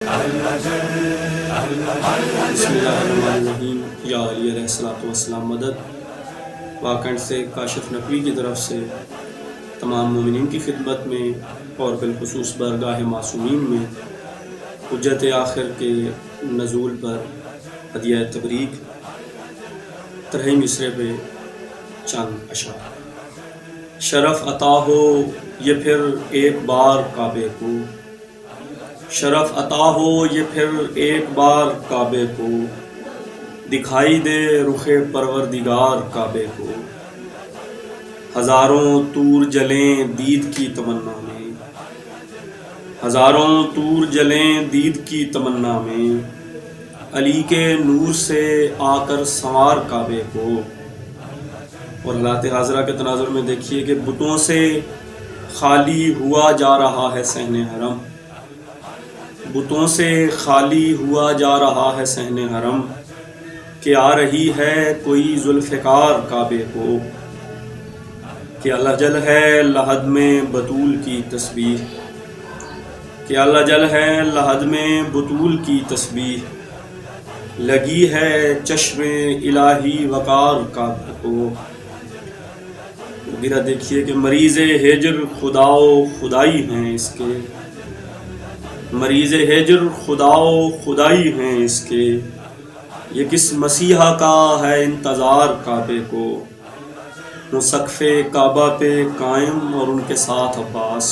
بسم اللہ الرحمن الرحیم۔ یا علی علیہ السلام مدد۔ واقعات سے کاشف نقوی کی طرف سے تمام مومنین کی خدمت میں اور بالخصوص بارگاہ معصومین میں حجت آخر کے نزول پر ہدیہ تبریک 3 مصرے پہ چند اشعار۔ شرف عطا ہو یہ پھر ایک بار کعبے کو، شرف عطا ہو یہ پھر ایک بار کعبے کو، دکھائی دے رخ پروردگار کعبے کو۔ ہزاروں طور جلیں دید کی تمنا میں، ہزاروں طور جلیں دید کی تمنا میں، علی کے نور سے آ کر سنوار کعبے کو۔ اور حالات حاضرہ کے تناظر میں دیکھیے کہ بتوں سے خالی ہوا جا رہا ہے صحن حرم، بتوں سے خالی ہوا جا رہا ہے صحن حرم، کہ آ رہی ہے کوئی ذوالفقار کعبے کو۔ کہ الجل ہے لحد میں بطول کی تسبیح، کہ الجل ہے لحد میں بطول کی تسبیح، لگی ہے چشم الہی وقار کعبے کو۔ وغیرہ دیکھیے کہ مریض ہجر خدا و خدائی ہیں اس کے، مریض ہجر خدا و خدائی ہیں اس کے، یہ کس مسیحا کا ہے انتظار کعبے کو۔ وہ سقف کعبہ پہ قائم اور ان کے ساتھ عباس،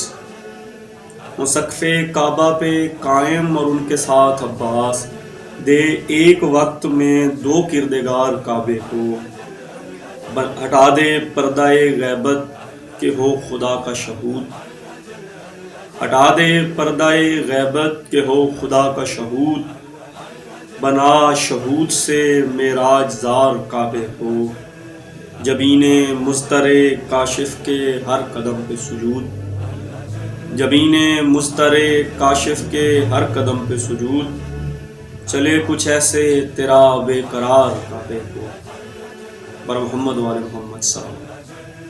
وہ سقف کعبہ پہ قائم اور ان کے ساتھ عباس، دے ایک وقت میں 2 کردگار کعبے کو۔ ہٹا دے پردہ غیبت کہ ہو خدا کا شہود، ہٹا دے پردہ غیبت کہ ہو خدا کا شہود، بنا شہود سے معراج زار کعبے کو۔ جبین مضطر کاشف کے ہر قدم پہ سجود، جبین مضطر کاشف کے ہر قدم پہ سجود، چلے کچھ ایسے تیرا بے قرار کعبے کو۔ پر محمد وآل محمد صلی اللہ علیہ وسلم۔